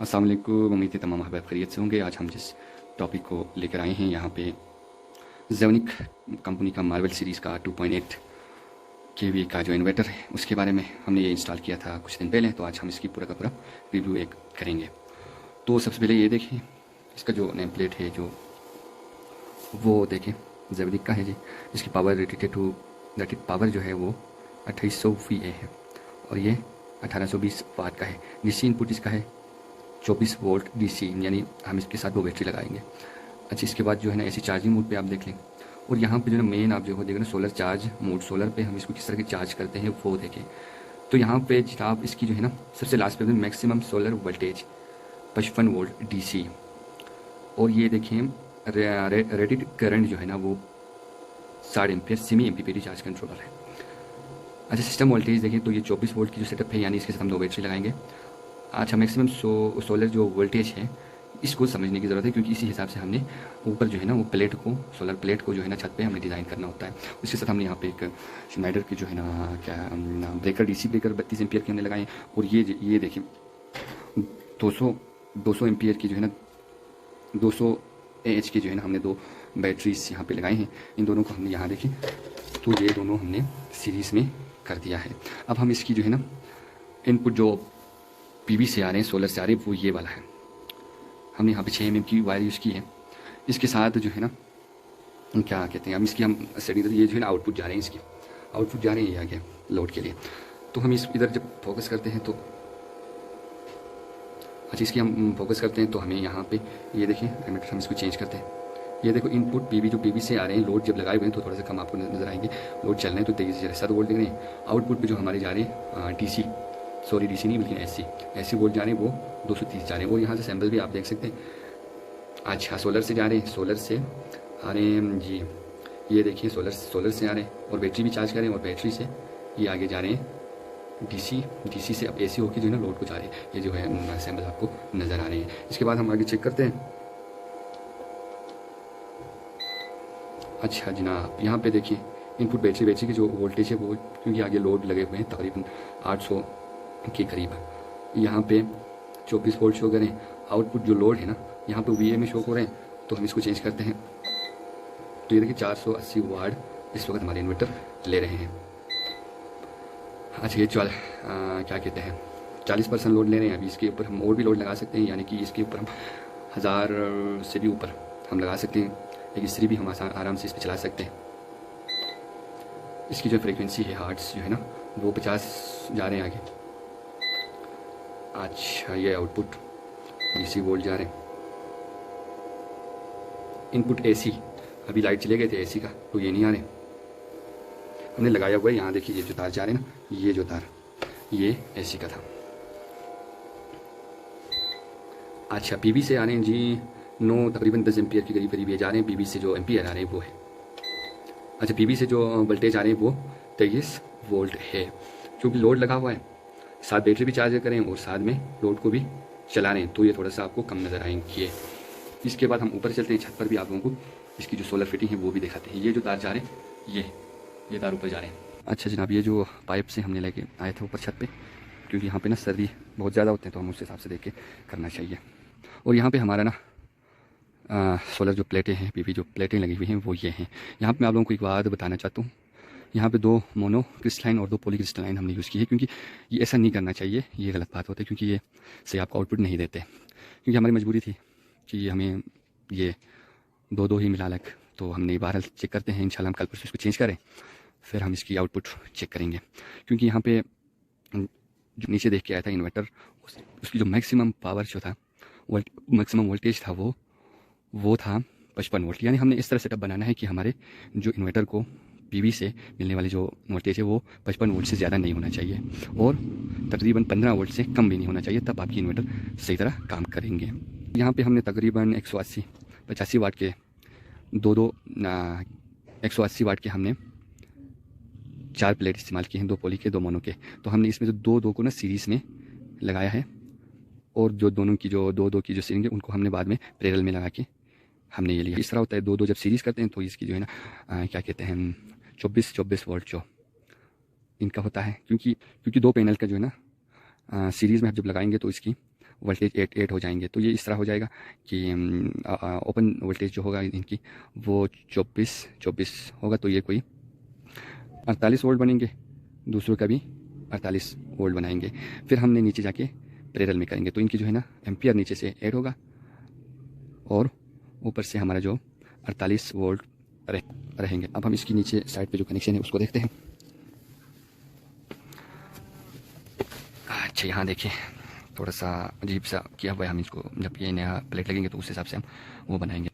अस्सलाम वालेकुम। उम्मीद है तमाम अहबाब खैरियत से होंगे। आज हम जिस टॉपिक को लेकर आए हैं यहाँ पे जेवनिक कंपनी का मार्वल सीरीज़ का 2.8 केवी का जो इन्वर्टर है उसके बारे में हमने ये इंस्टॉल किया था कुछ दिन पहले, तो आज हम इसकी पूरा का पूरा रिव्यू एक करेंगे। तो सबसे पहले ये देखें, इसका जो नेम प्लेट है जो वो देखें जेवनिक का है जी। इसकी पावर रेटेड पावर जो है वो 2800 VA है और ये 1820 वाट का है। डीसी इनपुट इसका है 24 वोल्ट DC, यानी हम इसके साथ 2 बैटरी लगाएंगे। अच्छा, इसके बाद जो है ना ऐसी चार्जिंग मोड पे आप देख लें, और यहाँ पे जो है मेन आप जो है देखें ना सोलर चार्ज मोड, सोलर पे हम इसको किस तरह की चार्ज करते हैं वो देखें। तो यहाँ पे आप इसकी जो है ना सबसे लास्ट पे maximum solar voltage 55 volt DC, और ये देखें रेटेड करंट जो है ना वो 60 ampere semi ampere charge controller है। अच्छा, सिस्टम वोल्टेज देखें तो ये 24 वोल्ट की जो सेटअप है, यानी इसके साथ हम 2 बैटरी लगाएंगे। अच्छा, मैक्सिमम सोलर जो वोल्टेज है इसको समझने की ज़रूरत है, क्योंकि इसी हिसाब से हमने ऊपर जो है ना वो प्लेट को, सोलर प्लेट को जो है ना छत पे हमने डिज़ाइन करना होता है। उसके साथ हमने यहाँ पे एक श्नाइडर की जो है ना क्या ब्रेकर, DC ब्रेकर 32 एम्पियर के हमने लगाए, और ये देखिए 200 एम्पियर की जो है ना 200 AH की जो है ना हमने 2 बैटरीज यहाँ पे लगाए हैं। इन दोनों को हमने यहाँ देखें तो ये दोनों हमने सीरीज़ में कर दिया है। अब हम इसकी जो है ना इनपुट जो PV से आ रहे हैं, सोलर से आ रहे हैं, वो ये वाला है। हमने यहाँ पे 6 mm की वायर यूज़ की है। इसके साथ जो है ना क्या कहते हैं, हम इसकी हम सेटिंग, ये जो है ना आउटपुट जा रहे हैं, इसकी आउटपुट जा रहे हैं ये आगे लोड के लिए। तो हम इस इधर जब फोकस करते हैं तो अच्छा, इसकी हम फोकस करते हैं तो हमें यहाँ पे ये देखें एमीटर, हम इसको चेंज करते हैं। ये देखो इनपुट PV जो PV से आ रहे हैं, लोड जब लगाए हुए हैं तो थोड़ा सा कम आपको नजर आएंगे। लोड चल रहे हैं तो 23 वोल्ट दिख रहे हैं। आउटपुट पे जो हमारे जा रहे हैं DC नहीं बल्कि AC वोल्ट जा रहे हैं, वो 230 जा रहे हैं। और यहाँ से सैम्पल भी आप देख सकते हैं। अच्छा, सोलर से जा रहे हैं, सोलर से आ रहे हैं जी, ये देखिए सोलर से आ रहे हैं, और बैटरी भी चार्ज कर रहे हैं, और बैटरी से ये आगे जा रहे हैं DC से अब AC होकर जो है ना लोड को जा रहे हैं। ये जो है सैम्पल आपको नज़र आ रहे हैं। इसके बाद हम आगे चेक करते हैं। अच्छा जनाब, यहाँ पे देखिए इनपुट बैटरी की जो वोल्टेज है वो, क्योंकि आगे लोड लगे हुए हैं तकरीबन 800 के करीब, यहाँ पे 24 वोल्ट शो करें। आउटपुट जो लोड है ना यहाँ पे VA में शो हो रहे हैं, तो हम इसको चेंज करते हैं। तो ये देखिए 480 वाट इस वक्त हमारे इन्वर्टर ले रहे हैं। अच्छा, ये क्या कहते हैं 40% लोड ले रहे हैं। अभी इसके ऊपर हम और भी लोड लगा सकते हैं, यानी कि इसके ऊपर हम 1000 से भी ऊपर हम लगा सकते हैं। एक इस्त्री भी हम आराम से इस पर चला सकते हैं। इसकी जो फ्रीक्वेंसी है हार्ट्स जो है ना वो 50 जा रहे हैं आगे। अच्छा, ये आउटपुट DC वोल्ट जा रहे हैं। इनपुट AC, अभी लाइट चले गए थे AC का, तो ये नहीं आ रहे, हमने लगाया हुआ है। यहाँ देखिए ये जो तार जा रहे हैं ना, ये जो तार ये AC का था। अच्छा, PV से आ रहे हैं जी तकरीबन 10 एम्पियर के करीब ये जा रहे हैं। PV से जो एम्पियर आ रहे हैं वो है। अच्छा, PV से जो वोल्टेज आ रहे हैं वो 23 वोल्ट है। क्योंकि लोड लगा हुआ है, साथ बैटरी भी चार्ज करें और साथ में लोड को भी चला रहे हैं, तो ये थोड़ा सा आपको कम नज़र आएंगे। इसके बाद हम ऊपर चलते हैं, छत पर भी आप लोगों को इसकी जो सोलर फिटिंग है वो भी दिखाते हैं। ये जो तार जा रहे हैं ये तार ऊपर जा रहे हैं। अच्छा जनाब, ये जो पाइप से हमने लेके आए थे ऊपर छत पे, क्योंकि यहाँ पे ना सर्दी बहुत ज़्यादा होते हैं, तो हम उस हिसाब से देख के करना चाहिए। और यहाँ पे हमारा ना सोलर जो प्लेटें हैं, PV जो प्लेटें लगी हुई हैं वो ये हैं। यहाँ पे मैं आप लोगों को एक बात बताना चाहता हूँ, यहाँ पे 2 मोनो क्रिस्टलाइन और 2 पॉली क्रिस्टलाइन हमने यूज़ की है, क्योंकि ये ऐसा नहीं करना चाहिए, ये गलत बात होता है, क्योंकि ये से आपको आउटपुट नहीं देते। क्योंकि हमारी मजबूरी थी कि हमें ये 2 ही मिला लग, तो हमने बहरहाल चेक करते हैं। इंशाल्लाह हम कल परसों इसको चेंज करें, फिर हम इसकी आउटपुट चेक करेंगे। क्योंकि यहाँ पे जो नीचे देख के आया था इन्वर्टर, उसकी जो मैक्सिमम पावर जो था, मैक्सिमम वोल्टेज था वो था 55 वोल्ट। यानी हमने इस तरह सेटअप बनाना है कि हमारे जो इन्वर्टर को PV से मिलने वाली जो वोल्टेज है वो 55 वोल्ट से ज़्यादा नहीं होना चाहिए, और तकरीबन 15 वोल्ट से कम भी नहीं होना चाहिए, तब आपकी इन्वर्टर सही तरह काम करेंगे। यहाँ पे हमने तकरीबन 180-85 वाट के 180 वाट के हमने 4 प्लेट इस्तेमाल किए हैं, 2 पॉली के 2 मोनो के। तो हमने इसमें जो दो को ना सीरीज़ में लगाया है, और जो दोनों की जो दो की जो सीरिंग है उनको हमने बाद में पैरेलल में लगा के हमने ये लिया। इस तरह होता है, 2 जब सीरीज़ करते हैं तो इसकी जो है ना क्या कहते हैं 24 वोल्ट जो इनका होता है, क्योंकि 2 पैनल का जो है ना सीरीज़ में आप जब लगाएंगे तो इसकी वोल्टेज 8 हो जाएंगे। तो ये इस तरह हो जाएगा कि ओपन वोल्टेज जो होगा इनकी वो 24 होगा, तो ये कोई 48 वोल्ट बनेंगे, दूसरों का भी 48 वोल्ट बनाएंगे। फिर हमने नीचे जाके पैरेलल में करेंगे, तो इनकी जो है ना एम्पियर नीचे से ऐड होगा और ऊपर से हमारा जो 48 वोल्ट रहेंगे। अब हम इसकी नीचे साइड पे जो कनेक्शन है उसको देखते हैं। अच्छा, यहाँ देखिए थोड़ा सा अजीब सा किया हुआ है, हम इसको जब ये नया प्लेट लगेंगे तो उस हिसाब से हम वो बनाएंगे।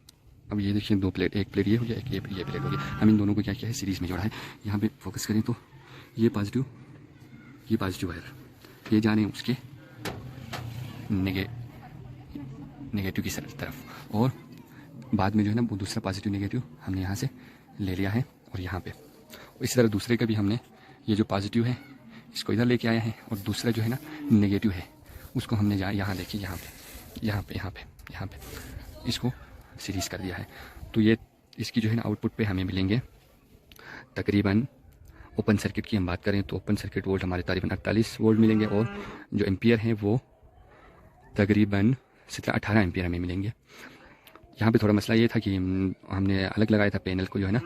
अब ये देखिए 2 प्लेट, एक प्लेट ये हो गया, एक ये प्लेट हो गया। हम इन दोनों को क्या किया है, सीरीज़ में जोड़ा है। यहाँ पे फोकस करें तो ये पॉजिटिव वायर ये जा रहे हैं उसके नेगेटिव की तरफ, और बाद में जो है ना वो दूसरा पॉजिटिव नेगेटिव हमने यहाँ से ले लिया है और यहाँ पे। इसी तरह दूसरे का भी हमने ये जो पॉजिटिव है इसको इधर लेके आया है, और दूसरा जो है ना नेगेटिव है उसको हमने यहाँ देखिए यहाँ पे इसको सीरीज़ कर दिया है। तो ये इसकी जो है ना आउटपुट पे हमें मिलेंगे तकरीबन, ओपन सर्किट की हम बात करें तो ओपन सर्किट वोल्ट हमारे तकरीबन 48 वोल्ट मिलेंगे, और जो एम्पियर हैं वो तकरीबन 17-18 एम्पियर हमें मिलेंगे। यहाँ पे थोड़ा मसला ये था कि हमने अलग लगाया था पैनल को, जो है ना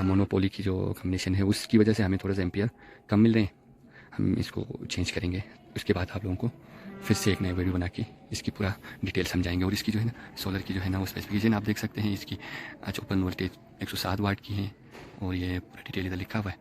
मोनोपोली की जो कम्बिनेशन है उसकी वजह से हमें थोड़ा सा एम्पियर कम मिल रहे हैं। हम इसको चेंज करेंगे, उसके बाद आप लोगों को फिर से एक नया वीडियो बना के इसकी पूरा डिटेल समझाएंगे। और इसकी जो है ना सोलर की जो है ना वो स्पेसिफिकेशन आप देख सकते हैं। इसकी ओपन वोल्टेज 107 वाट की है, और ये पूरा डिटेल इधर लिखा हुआ है।